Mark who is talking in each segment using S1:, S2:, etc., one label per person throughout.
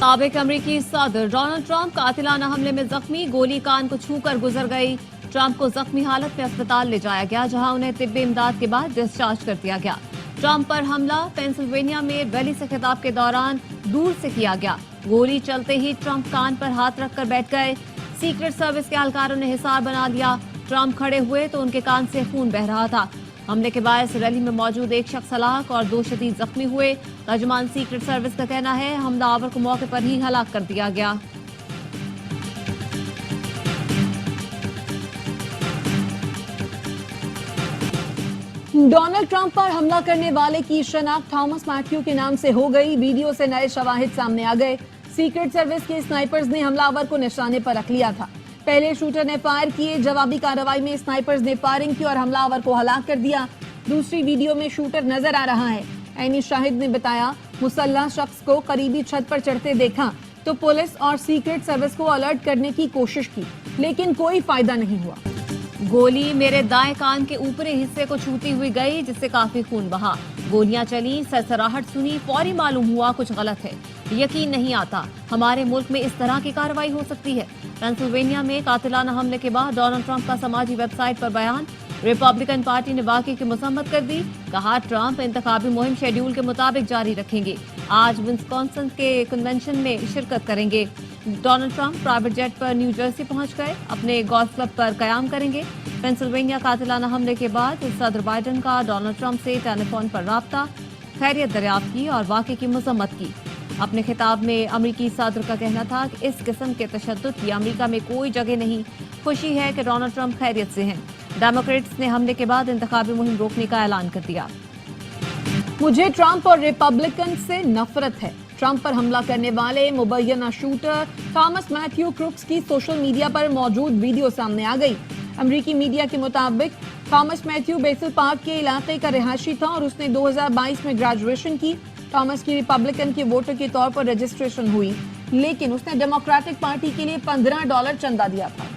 S1: साबिक अमरीकी सदर डोनाल्ड ट्रंप कातिलाना हमले में जख्मी, गोली कान को छूकर गुजर गई। ट्रंप को जख्मी हालत में अस्पताल ले जाया गया, जहां उन्हें तिब्बी इमदाद के बाद डिस्चार्ज कर दिया गया। ट्रंप पर हमला पेंसिल्वेनिया में रैली से खिताब के दौरान दूर से किया गया। गोली चलते ही ट्रंप कान पर हाथ रखकर बैठ गए। सीक्रेट सर्विस के एहलकारों ने हिसार बना लिया। ट्रंप खड़े हुए तो उनके कान से खून बह रहा था। हमले के बायस रैली में मौजूद एक शख्स हलाक और 2 शदीद जख्मी हुए। तर्जुमान सीक्रेट सर्विस का कहना है हमलावर को मौके पर ही हलाक कर दिया गया।
S2: डोनाल्ड ट्रंप पर हमला करने वाले की शनाख्त थॉमस मैथ्यू के नाम से हो गई। वीडियो से नए शवाहिद सामने आ गए। सीक्रेट सर्विस के स्नाइपर्स ने हमलावर को निशाने पर रख लिया था। पहले शूटर ने फायर किए, जवाबी कार्रवाई में स्नाइपर्स ने फायरिंग की और हमलावर को हलाक कर दिया। दूसरी वीडियो में शूटर नजर आ रहा है। ऐनी शाहिद ने बताया, मुसल्लह शख्स को करीबी छत पर चढ़ते देखा तो पुलिस और सीक्रेट सर्विस को अलर्ट करने की कोशिश की, लेकिन कोई फायदा नहीं हुआ।
S1: गोली मेरे दाएं कान के ऊपरी हिस्से को छूती हुई गई, जिससे काफी खून बहा। गोलियां चली, सरसराहट सुनी, फौरी मालूम हुआ कुछ गलत है। यकीन नहीं आता हमारे मुल्क में इस तरह की कार्रवाई हो सकती है। पेंसिल्वेनिया में कातिलाना हमले के बाद डोनाल्ड ट्रंप का समाजी वेबसाइट पर बयान। रिपब्लिकन पार्टी ने वाकई की मसम्मत कर दी। कहा ट्रंप इंतखाबी मुहिम शेड्यूल के मुताबिक जारी रखेंगे। आज विस्कॉन्सिन के कन्वेंशन में शिरकत करेंगे। डोनाल्ड ट्रंप प्राइवेट जेट पर न्यू जर्सी पहुंच गए। अपने गोल्फ क्लब पर कयाम करेंगे। पेंसिल्वेनिया कातिलाना हमले के बाद सदर बाइडन का डोनाल्ड ट्रंप से टेलीफोन पर राब्ता, खैरियत दरियाफ्त की और वाकई की मसम्मत की। अपने खिताब में अमरीकी सदर का कहना था कि इस किस्म के तशद्दुद की अमरीका में कोई जगह नहीं। खुशी है कि डोनाल्ड ट्रंप खैरियत से हैं। डेमोक्रेट्स ने हमले के बाद इंतखाबी मुहिम रोकने का ऐलान कर दिया।
S2: मुझे ट्रंप और रिपब्लिकन से नफरत है। ट्रंप पर हमला करने वाले मुबैना शूटर थॉमस मैथ्यू क्रुक्स की सोशल मीडिया पर मौजूद वीडियो सामने आ गई। अमरीकी मीडिया के मुताबिक थॉमस मैथ्यू बेसिल पार्क के इलाके का रिहायशी था और उसने 2022 में ग्रेजुएशन की। थॉमस की रिपब्लिकन के वोटर के तौर पर रजिस्ट्रेशन हुई, लेकिन उसने डेमोक्रेटिक पार्टी के लिए $15 चंदा दिया था।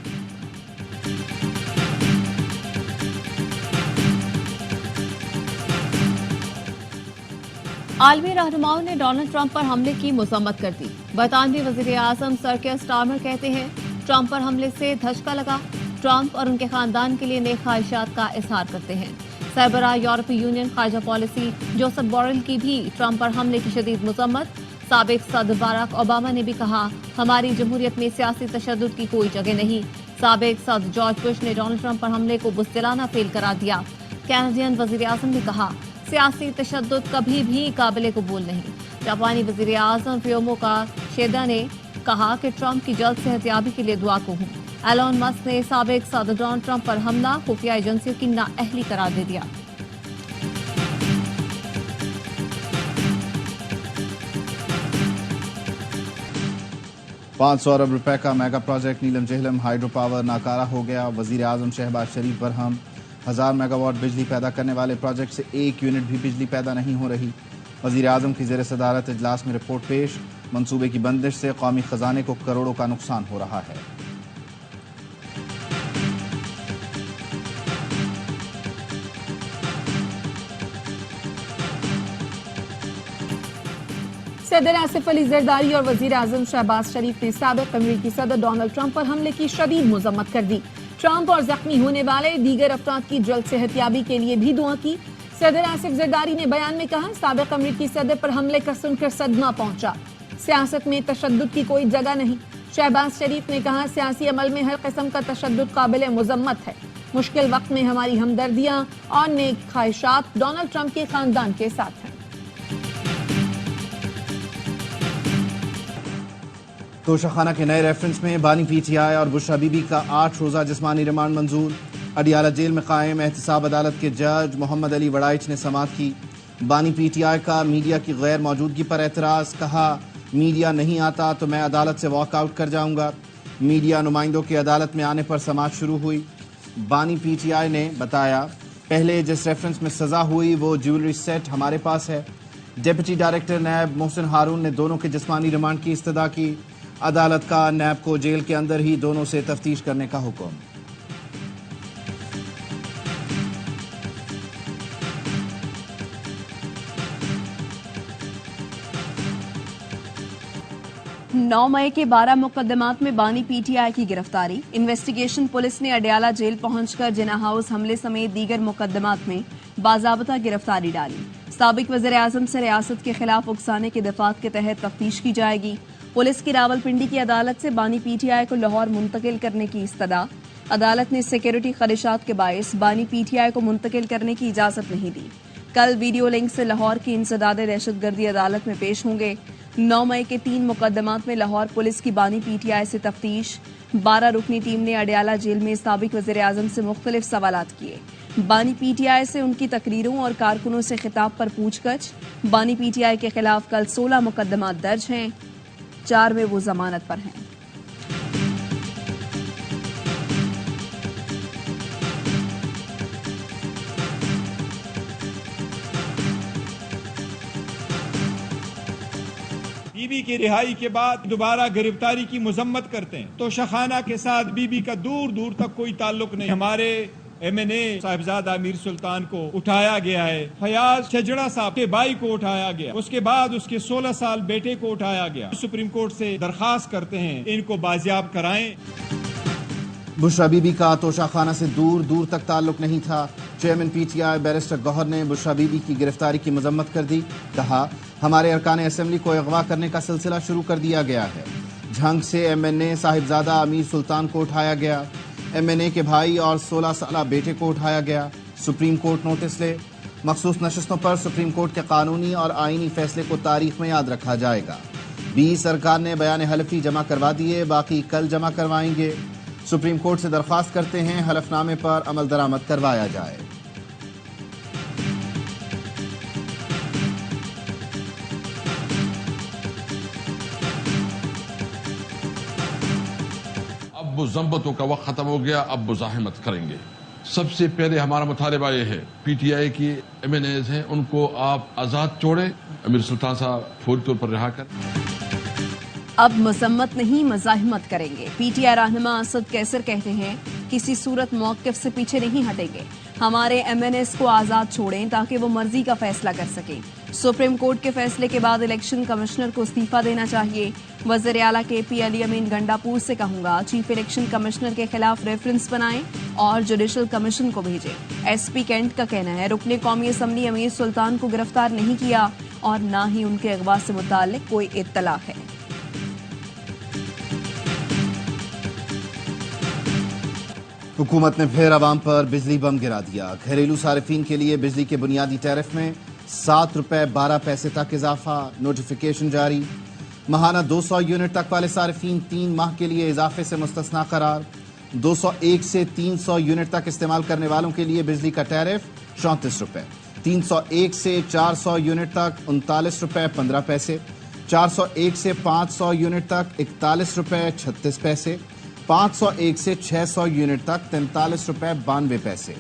S1: आलमी रहनुमाओं ने डोनाल्ड ट्रंप पर हमले की मसम्मत कर दी। बरतानवी वजीर आजम सर कियर स्टारमर कहते हैं ट्रंप पर हमले से धचका लगा। ट्रंप और उनके खानदान के लिए नेक ख्वाहिशात का इजहार करते हैं। सरबराह यूरोपीय यूनियन खारजा पॉलिसी जोसेफ बोरेल की भी ट्रंप पर हमले की शदीद मसम्मत। साबिक सदर बराक ओबामा ने भी कहा हमारी जमहूरियत में सियासी तशद्दुद की कोई जगह नहीं। साबिक सदर जॉर्ज बुश ने डोनाल्ड ट्रंप पर हमले को बुज़दिलाना फेल करार दिया। कैनेडियन वजीर आजम ने कहा सियासी तशद्दुद कभी भी काबिल कबूल नहीं। जापानी वजीर आजम फ्यूमो किशिदा ने कहा कि ट्रंप की जल्द सेहतयाबी के लिए दुआ को हूँ। एलोन मस्क ने साबिक सदर डोनाल्ड ट्रंप पर हमला खुफिया एजेंसियों की नाअहली करार दे दिया।
S3: $500 अरब का मेगा प्रोजेक्ट नीलम जहलम हाइड्रो पावर नाकारा हो गया। वजीर आजम शहबाज शरीफ पर हम 1000 मेगावाट बिजली पैदा करने वाले प्रोजेक्ट से 1 यूनिट भी बिजली पैदा नहीं हो रही। वजीर आजम की ज़ेर सदारत इजलास में रिपोर्ट पेश। मंसूबे की बंदिश से कौमी खजाने को करोड़ों का नुकसान हो रहा है।
S2: सदर आसिफ अली जरदारी और वजीर आजम शहबाज शरीफ ने साबिक अमरीकी सदर डोनाल्ड ट्रंप पर हमले की शदीद मजम्मत कर दी। ट्रंप और जख्मी होने वाले दीगर अफराद की जल्द सेहतयाबी के लिए भी दुआ की। सदर आसिफ जरदारी ने बयान में कहा साबिक अमरीकी सदर पर हमले का सुनकर सदमा पहुंचा। सियासत में तशद्दुद की कोई जगह नहीं। शहबाज शरीफ ने कहा सियासी अमल में हर किस्म का तशद्दुद काबिल मुजम्मत है। मुश्किल वक्त में हमारी हमदर्दियां और नेक ख्वाहिशात डोनाल्ड ट्रंप के खानदान के साथ हैं।
S3: तोशाखाना के नए रेफरेंस में बानी पीटीआई और बुशरा बीबी का 8 रोज़ा जिस्मानी रिमांड मंजूर। अडियाला जेल में कायम एहतसाब अदालत के जज मोहम्मद अली वड़ाइच ने समाअत की। बानी पीटीआई का मीडिया की गैर मौजूदगी पर एतराज़। कहा मीडिया नहीं आता तो मैं अदालत से वॉकआउट कर जाऊंगा। मीडिया नुमाइंदों के अदालत में आने पर समाअत शुरू हुई। बानी पीटीआई ने बताया पहले जिस रेफरेंस में सज़ा हुई वो ज्वेलरी सेट हमारे पास है। डिप्टी डायरेक्टर नैब मोहसिन हारून ने दोनों के जिस्मानी रिमांड की इस्तदा की। अदालत का नैब को जेल के अंदर ही दोनों से तफ्तीश करने का हुक्म।
S4: 9 मई के 12 मुकदमात में बानी पीटीआई की गिरफ्तारी। इन्वेस्टिगेशन पुलिस ने अडयाला जेल पहुंचकर जिना हाउस हमले समेत दीगर मुकदमात में बाज़ाब्ता गिरफ्तारी डाली। साबिक वज़ीर आज़म से रियासत के खिलाफ उकसाने के दफात के तहत तफ्तीश की जाएगी। पुलिस की रावलपिंडी की अदालत से बानी पीटीआई को लाहौर मुंतकिल करने की इस्तदा। अदालत ने सिक्योरिटी खदशात के बायस बानी पीटीआई को मुंतकिल करने की इजाजत नहीं दी। कल वीडियो लिंक से लाहौर की इंसदाद दहशतगर्दी अदालत में पेश होंगे। 9 मई के 3 मुकदमात में लाहौर पुलिस की बानी पीटीआई से तफ्तीश। 12 रुकनी टीम ने अडयाला जेल में साबिक वज़ीर आज़म से मुख्तलिफ सवालात किए। बानी पीटीआई से उनकी तकरीरों और कारकुनों से खिताब पर पूछगछ। बानी पीटीआई के खिलाफ कल 16 मुकदमात दर्ज हैं, 4 में वो जमानत पर हैं।
S5: बीबी की रिहाई के बाद दोबारा गिरफ्तारी की मजम्मत करते हैं तो शखाना के साथ बीबी का दूर दूर तक कोई ताल्लुक नहीं। हमारे MNA साहिबजादा अमीर सुल्तान को उठाया गया है, फयाज छजड़ा साहब के भाई को उठाया गया, उसके बाद उसके 16 साल बेटे को उठाया गया। सुप्रीम कोर्ट से दरखास्त करते हैं इनको बाजियाब कराएं।
S3: बुशरा बीबी का तोशा खाना से दूर दूर तक ताल्लुक नहीं था। चेयरमैन PTI बैरिस्टर गौहर ने बुशरा बीबी की गिरफ्तारी की मजम्मत कर दी। कहा, हमारे अरकान असेंबली को अगवा करने का सिलसिला शुरू कर दिया गया है। झंग से MNA साहिबजादा अमीर सुल्तान को उठाया गया, MNA के भाई और 16 साला बेटे को उठाया गया। सुप्रीम कोर्ट नोटिस ले। मखसूस नशस्तों पर सुप्रीम कोर्ट के कानूनी और आईनी फैसले को तारीख में याद रखा जाएगा। 20 सरकार ने बयान हलफी जमा करवा दिए, बाकी कल जमा करवाएंगे। सुप्रीम कोर्ट से दरख्वास्त करते हैं हलफनामे पर अमल दरामद करवाया जाए।
S6: अब मुज़म्मतों का वक्त खत्म हो गया, अब मुज़ाहिमत करेंगे। सबसे पहले हमारा मुतालिबा ये है, PTI की MNAs हैं उनको आप आज़ाद छोड़ें, अमीर सुल्तान साहब फौरी तौर पर रिहा करें।
S4: अब मजम्मत नहीं मज़ाहिमत करेंगे। PTI रहनुमा असद कैसर कहते हैं, किसी सूरत मौक़िफ़ से पीछे नहीं हटेंगे। हमारे MNAs को आज़ाद छोड़ें ताकि वो मर्जी का फैसला कर सकें। सुप्रीम कोर्ट के फैसले के बाद इलेक्शन कमिश्नर को इस्तीफा देना चाहिए। वज़ीर आला KP अली अमीन गंडापुर से कहूँगा, चीफ इलेक्शन कमिश्नर के खिलाफ रेफरेंस बनाएं और जुडिशल कमीशन को भेजें। SP कैंट का कहना है, रुकने कौमी असम्बली अमीर सुल्तान को गिरफ्तार नहीं किया और न ही उनके अगवा से मुताल्लिक कोई इत्तला है।
S3: हुकूमत ने फिर आवाम पर बिजली बम गिरा दिया। घरेलू सारिफीन के लिए बिजली के बुनियादी टैरिफ में 7 रुपए 12 पैसे तक इजाफा। नोटिफिकेशन जारी। माहाना 200 यूनिट तक वाले सारिफीन 3 माह के लिए इजाफे से मुस्तस्ना करार। 201 से 300 यूनिट तक इस्तेमाल करने वालों के लिए बिजली का टैरिफ 34 रुपए। 301 से 400 यूनिट तक 39 रुपए 15 पैसे। 401 से 500 यूनिट तक 41 रुपए 36 पैसे। 501 से 600 यूनिट तक 43 रुपए 92 पैसे।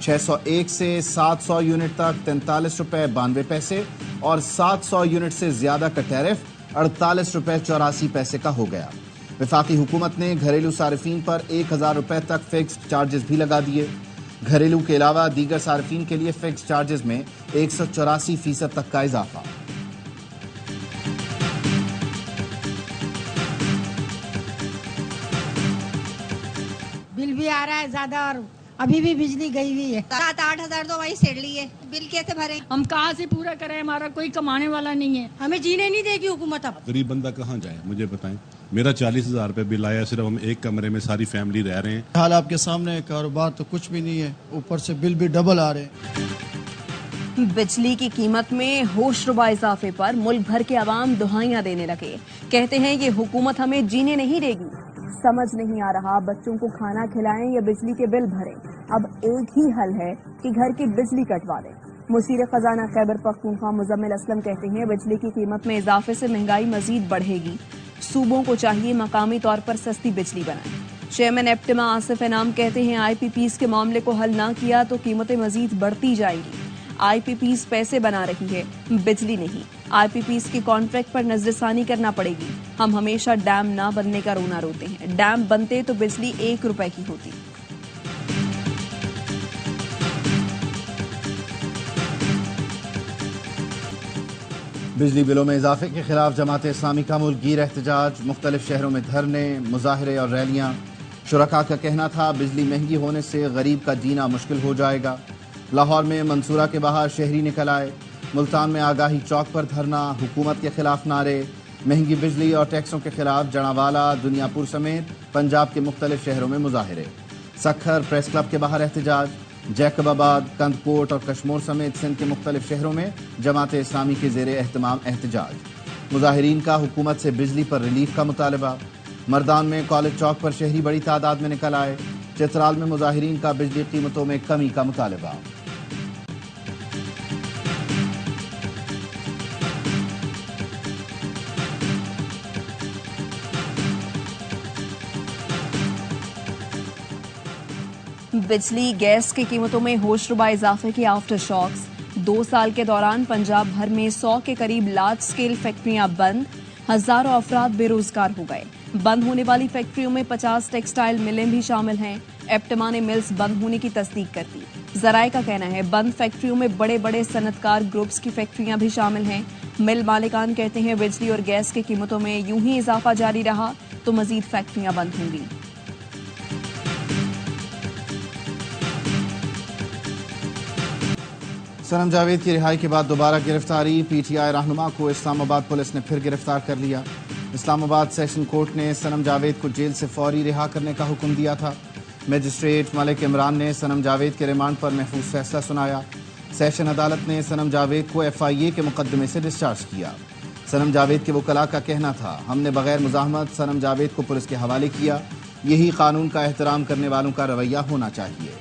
S3: 601 से 700 यूनिट तक 43 रुपए 92 पैसे और 700 यूनिट से ज्यादा का टैरिफ 48 रुपए 84 पैसे का हो गया। वफाकी हुकूमत ने घरेलू सारिफीन पर 1000 रुपए तक फिक्स्ड चार्जेस भी लगा दिए। घरेलू के अलावा दीगर सारिफीन के लिए फिक्स्ड चार्जेस में 184% तक का इजाफा।
S7: बिल भी आ रहा है ज्यादा और अभी भी बिजली गई हुई है।
S8: 7-8 हजार तो वही सेड़ ली है, बिल कैसे भरे?
S7: हम कहाँ से पूरा करें, हमारा कोई कमाने वाला नहीं है, हमें जीने नहीं देगी हुकूमत। अब
S9: गरीब बंदा कहाँ जाए, मुझे बताएं। मेरा 40,000 रुपये बिल आया, सिर्फ हम एक कमरे में सारी फैमिली रह रहे हैं।
S10: हाल आपके सामने है, कारोबार तो कुछ भी नहीं है, ऊपर से बिल भी डबल आ रहे हैं।
S4: बिजली की कीमत में होशरुबा इजाफे पर मुल्क भर के अवाम दुहाइयां देने लगे। कहते हैं ये हुकूमत हमें जीने नहीं देगी। समझ नहीं आ रहा बच्चों को खाना खिलाएं या बिजली के बिल भरें। अब एक ही हल है कि घर की बिजली कटवा दें। मुशीर खजाना खैबर पख्तूनख्वा मुजम्मिल असलम कहते हैं, बिजली की कीमत में इजाफे से महंगाई मजीद बढ़ेगी। सूबों को चाहिए मकामी तौर पर सस्ती बिजली बनाएं। चेयरमैन एप्टिमा आसिफ इनाम कहते हैं, IPPs के मामले को हल ना किया तो कीमतें मजीद बढ़ती जाएंगी। IPPs पैसे बना रही है, बिजली नहीं। IPPs के कॉन्ट्रैक्ट पर नजरसानी करना पड़ेगी। हम हमेशा डैम ना बनने का रोना रोते हैं, डैम बनते तो बिजली 1 रुपए की होती।
S3: بجلی بلوں میں اضافے کے خلاف جماعت اسلامی کا ملک گیر احتجاج، مختلف شہروں میں دھرنے، مظاہرے اور ریلیاں۔ شرکاء کا کہنا تھا بجلی مہنگی ہونے سے غریب کا جینا مشکل ہو جائے گا۔ لاہور میں منصورہ کے باہر شہری نکل آئے۔ ملتان میں آگاہی چوک پر دھرنا، حکومت کے خلاف نعرے، مہنگی بجلی اور ٹیکسوں کے خلاف جڑاوالا، دنیا پور سمیت پنجاب کے مختلف شہروں میں مظاہرے۔ سکھر پریس کلب کے باہر احتجاج، جیکب آباد، کند کوٹ اور کشمور سمیت سندھ کے مختلف شہروں میں جماعت اسلامی کے زیر اہتمام احتجاج۔ مظاہرین کا حکومت سے بجلی پر ریلیف کا مطالبہ۔ مردان میں کالج چوک پر شہری بڑی تعداد میں نکل آئے۔ چترال میں مظاہرین کا بجلی قیمتوں میں کمی کا مطالبہ۔
S4: بجلی گیس کی قیمتوں میں ہوش ربا اضافے کے آفٹر شاکس۔ 2 سال کے دوران پنجاب بھر میں 100 کے قریب لارج سکیل فیکٹریاں بند، ہزاروں افراد بے روزگار ہو گئے۔ بند ہونے والی فیکٹریوں میں 50 ٹیکسٹائل ملیں بھی شامل ہیں۔ ایپٹما نے ملز بند ہونے کی تصدیق کر دی۔ ذرائع کا کہنا ہے بند فیکٹریوں میں بڑے بڑے صنعت کار گروپس کی فیکٹریاں بھی شامل ہیں۔ مل مالکان کہتے ہیں بجلی اور گیس کی قیمتوں میں یوں ہی اضافہ جاری رہا تو مزید فیکٹریاں بند ہوں گی۔
S3: سنم جاوید کی رہائی کے بعد دوبارہ گرفتاری، پی ٹی آئی رہنما کو اسلام آباد پولیس نے پھر گرفتار کر لیا۔ اسلام آباد سیشن کورٹ نے سنم جاوید کو جیل سے فوری رہا کرنے کا حکم دیا تھا۔ مجسٹریٹ ملک عمران نے سنم جاوید کے ریمانڈ پر محفوظ فیصلہ سنایا۔ سیشن عدالت نے سنم جاوید کو ایف آئی اے کے مقدمے سے ڈسچارج کیا۔ سنم جاوید کے وکلاء کا کہنا تھا ہم نے بغیر مزاحمت سنم جاوید کو پولیس کے حوالے کیا، یہی قانون کا احترام کرنے والوں کا رویہ ہونا چاہیے۔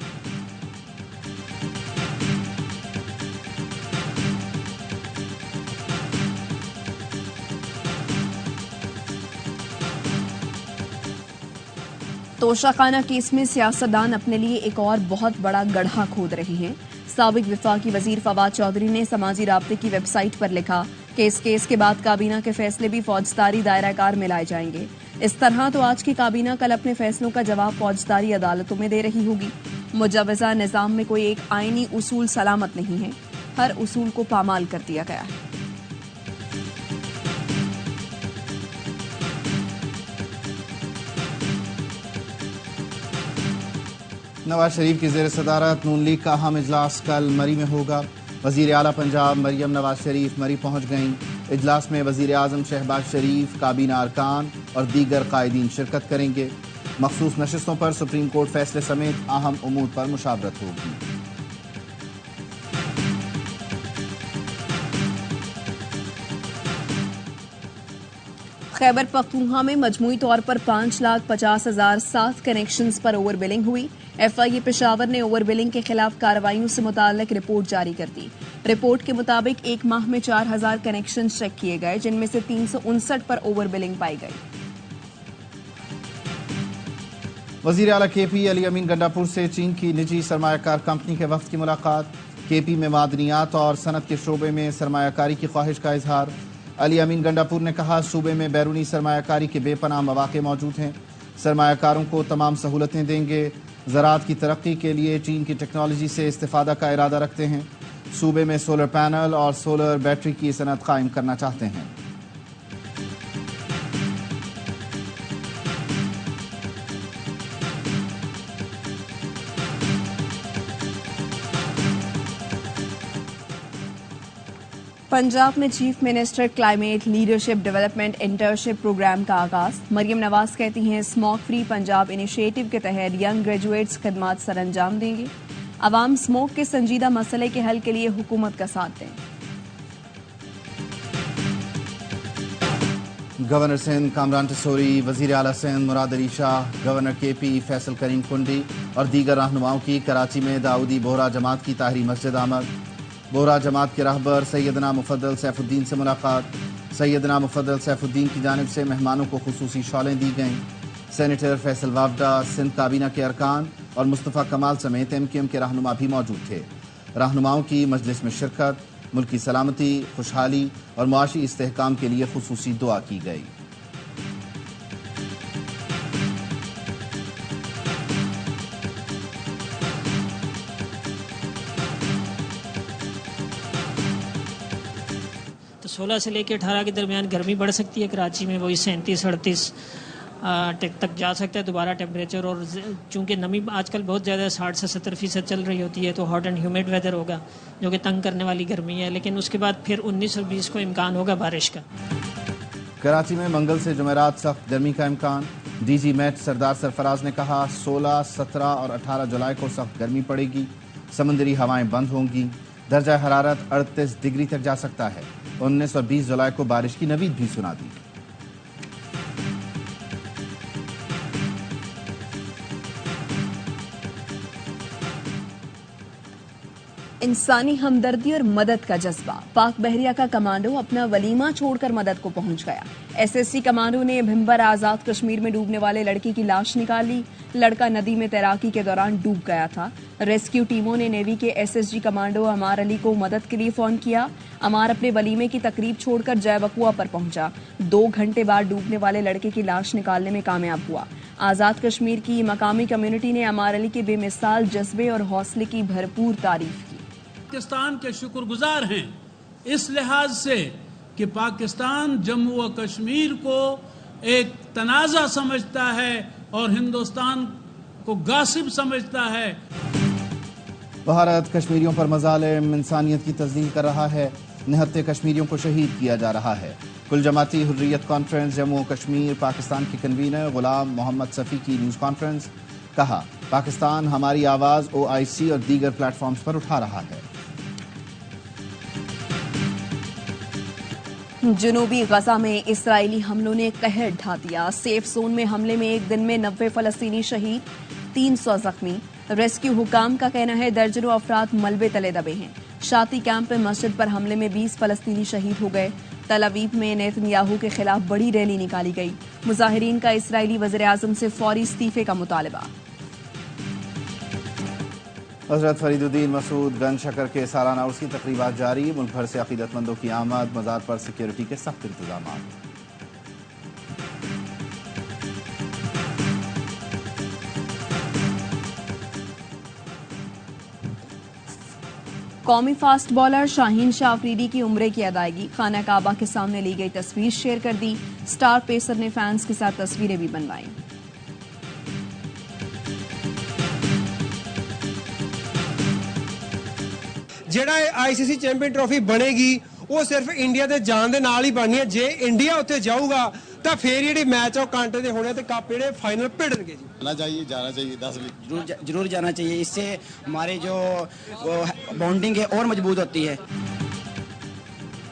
S4: توشہ خانہ کیس میں سیاستدان اپنے لیے ایک اور بہت بڑا گڑھا کھود رہے ہیں۔ سابق وفاقی وزیر فواد چودھری نے سماجی رابطے کی ویب سائٹ پر لکھا کہ اس کیس کے بعد کابینہ کے فیصلے بھی فوجداری دائرہ کار میں لائے جائیں گے۔ اس طرح تو آج کی کابینہ کل اپنے فیصلوں کا جواب فوجداری عدالتوں میں دے رہی ہوگی۔ مجوزہ نظام میں کوئی ایک آئینی اصول سلامت نہیں ہے، ہر اصول کو پامال کر دیا گیا ہے۔
S3: نواز شریف کی زیر صدارت نون لیگ کا اہم اجلاس کل مری میں ہوگا۔ وزیر اعلیٰ پنجاب مریم نواز شریف مری پہنچ گئیں۔ اجلاس میں وزیر اعظم شہباز شریف، کابینہ ارکان اور دیگر قائدین شرکت کریں گے۔ مخصوص نشستوں پر سپریم کورٹ فیصلے سمیت اہم امور پر مشاورت ہوگی۔
S4: خیبر پختونخوا میں مجموعی طور پر 5,50,007 کنیکشنز پر اوور بلنگ ہوئی۔ ایف آئی اے پشاور نے اوور بلنگ کے خلاف کارروائیوں سے متعلق رپورٹ جاری کر دی۔ رپورٹ کے مطابق ایک ماہ میں 4,000 کنیکشن چیک کیے گئے، جن میں سے 359 پر اوور بلنگ پائی گئی۔
S3: وزیر اعلیٰ کے پی علی امین گنڈاپور سے چین کی نجی سرمایہ کار کمپنی کے وفد کی ملاقات۔ کے پی میں معدنیات اور صنعت کے شعبے میں سرمایہ کاری کی خواہش کا اظہار۔ علی امین گنڈاپور نے کہا صوبے میں بیرونی سرمایہ کاری کے بے پناہ مواقع موجود ہیں، سرمایہ کاروں کو تمام سہولتیں دیں گے۔ زراعت کی ترقی کے لیے چین کی ٹیکنالوجی سے استفادہ کا ارادہ رکھتے ہیں، صوبے میں سولر پینل اور سولر بیٹری کی صنعت قائم کرنا چاہتے ہیں۔
S4: پنجاب میں chief minister climate leadership development internship programme کا آغاز۔ مریم نواز کہتی ہیں اسموک فری پنجاب انیشیٹو کے تحت ینگ گریجویٹس خدمات سر انجام دیں گے۔ عوام اسموک کے سنجیدہ مسئلے کے حل کے لیے حکومت کا ساتھ دیں۔
S3: گورنر سندھ کامران ٹسوری، وزیر اعلیٰ سندھ مراد علی شاہ، گورنر کے پی فیصل کریم کنڈی اور دیگر رہنماؤں کی کراچی میں داؤدی بورا جماعت کی طاہری مسجد آمد۔ بورا جماعت کے رہبر سیدنا مفضل سیف الدین سے ملاقات۔ سیدنا مفضل سیف الدین کی جانب سے مہمانوں کو خصوصی شالیں دی گئیں۔ سینیٹر فیصل وابڈا، سندھ کابینہ کے ارکان اور مصطفیٰ کمال سمیت ایم کیو ایم کے رہنما بھی موجود تھے۔ رہنماؤں کی مجلس میں شرکت، ملک کی سلامتی، خوشحالی اور معاشی استحکام کے لیے خصوصی دعا کی گئی۔
S11: 16 से लेकर 18 के दरमियान गर्मी बढ़ सकती है कराची में, वही 37-38 तक जा सकता है दोबारा टेम्परेचर। और चूंकि नमी आजकल बहुत ज़्यादा 60 से 70% चल रही होती है, तो हॉट एंड ह्यूमिड वेदर होगा जो कि तंग करने वाली गर्मी है। लेकिन उसके बाद फिर 19 और 20 को इम्कान होगा बारिश का।
S3: कराची में मंगल से जुमेरात सख्त गर्मी का इम्कान। डीजी मेट सरदार सरफराज ने कहा 16, 17 और 18 जुलाई को सख्त गर्मी पड़ेगी, समंदरी हवाएं बंद होंगी, दर्जा हरारत 38 डिग्री तक जा सकता है। 19 और 20 जुलाई को बारिश की नवीद भी सुना दी।
S4: इंसानी हमदर्दी और मदद का जज्बा। पाक बहरिया का कमांडो अपना वलीमा छोड़कर मदद को पहुंच गया। एसएसजी कमांडो ने भिम्बर आजाद कश्मीर में डूबने वाले लड़की की लाश निकाली। लड़का नदी में तैराकी के दौरान डूब गया था। रेस्क्यू टीमों ने नेवी के एसएसजी कमांडो अमार अली को मदद के लिए फोन किया। अमार अपने वलीमे की तकरीब छोड़कर जयबकुआ पर पहुंचा। 2 घंटे बाद डूबने वाले लड़के की लाश निकालने में कामयाब हुआ। आजाद कश्मीर की मकामी कम्युनिटी ने अमार अली के बेमिसाल जज्बे और हौसले की भरपूर तारीफ की।
S12: पाकिस्तान के शुक्रगुजार हैं इस लिहाज से कि पाकिस्तान जम्मू व कश्मीर को एक तनाज़ा समझता है और हिंदुस्तान को गासिब समझता है।
S3: भारत कश्मीरियों पर मज़ालिम इंसानियत की तस्दीक कर रहा है। निहत्ते कश्मीरियों को शहीद किया जा रहा है। कुल जमाती हुर्रियत कॉन्फ्रेंस जम्मू कश्मीर पाकिस्तान के कन्वीनर गुलाम मोहम्मद सफ़ी की न्यूज़ कॉन्फ्रेंस। कहा पाकिस्तान हमारी आवाज़ OIC और दीगर प्लेटफॉर्म्स पर उठा रहा है।
S4: जनूबी गजा में इसराइली हमलों ने कहर ढा दिया। सेफ जोन में हमले में एक दिन में 90 फलस्तीनी शहीद, 300 जख्मी। रेस्क्यू हुकाम का कहना है दर्जनों अफराद मलबे तले दबे हैं। शाती कैंप में मस्जिद पर हमले में 20 फलस्तीनी शहीद हो गए। तल अवीव में नेतन्याहू के खिलाफ बड़ी रैली निकाली गई। मुजाहिरीन का इसराइली वज़ीर आज़म से फौरी इस्तीफे का मुतालबा।
S3: हज़रत फरीदुद्दीन मसूद गंज शकर के सालाना उर्स की तकरीबात जारी। मुल्क भर से अकीदतमंदों की आमद, मज़ार पर सिक्योरिटी के सख्त इंतजाम।
S4: कौमी फास्ट बॉलर शाहीन शाह अफरीदी की उम्रे की अदायगी। खाना काबा के सामने ली गई तस्वीर शेयर कर दी। स्टार पेसर ने फैंस के साथ तस्वीरें भी बनवाई।
S13: ਜਿਹੜਾ ICC ਚੈਂਪੀਅਨ ਟਰਾਫੀ ਬਣੇਗੀ ਉਹ ਸਿਰਫ ਇੰਡੀਆ ਦੇ ਜਾਣ ਦੇ ਨਾਲ ਹੀ ਬਣਨੀ ਹੈ। ਜੇ ਇੰਡੀਆ ਉੱਥੇ ਜਾਊਗਾ ਤਾਂ ਫੇਰ ਜਿਹੜੇ ਮੈਚ ਆ ਉਹ ਕਾਂਟੇ ਦੇ ਹੋਣੇ ਤੇ ਕੱਪ ਜਿਹੜੇ ਫਾਈਨਲ ਭਿੜਨਗੇ ਜੀ।
S14: जाना चाहिए 10 जरूर जाना चाहिए। इससे हमारे जो बॉन्डिंग है और मजबूत होती है।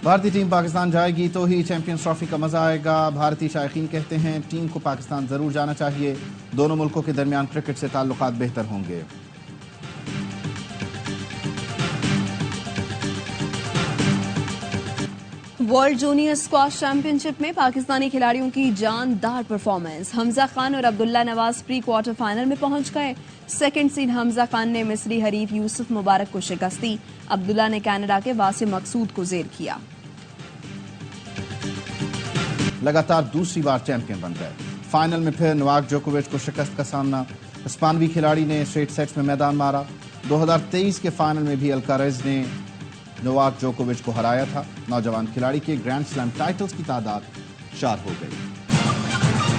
S3: भारतीय टीम पाकिस्तान जाएगी तो ही चैंपियंस ट्रॉफी का मजा आएगा। भारतीय शायकीन कहते हैं टीम को पाकिस्तान जरूर जाना चाहिए। दोनों मुल्कों के दरमियान क्रिकेट से ताल्लुकात बेहतर होंगे।
S4: वर्ल्ड जूनियर स्क्वाश चैंपियनशिप में पाकिस्तानी खिलाड़ियों की जानदार परफॉर्मेंस। हमजा खान और Abdullah Nawaz pre quarter final में पहुंच गए। सेकंड सीड हमजा खान ने मिस्री हरीफ यूसुफ मुबारक को शिकस्त दी। अब्दुल्ला ने कनाडा के वासिम मकसूद को जेर किया।
S3: लगातार दूसरी बार चैंपियन बन गए। फाइनल में फिर नोवाक जोकोविच को शिकस्त का सामना। स्पेनी खिलाड़ी ने स्ट्रेट सेट्स में मैदान मारा। 2023 के फाइनल में भी अल्कारेज ने नोवाक जोकोविच को हराया था। नौजवान खिलाड़ी के ग्रैंड स्लैम टाइटल्स की तादाद 4 हो गई।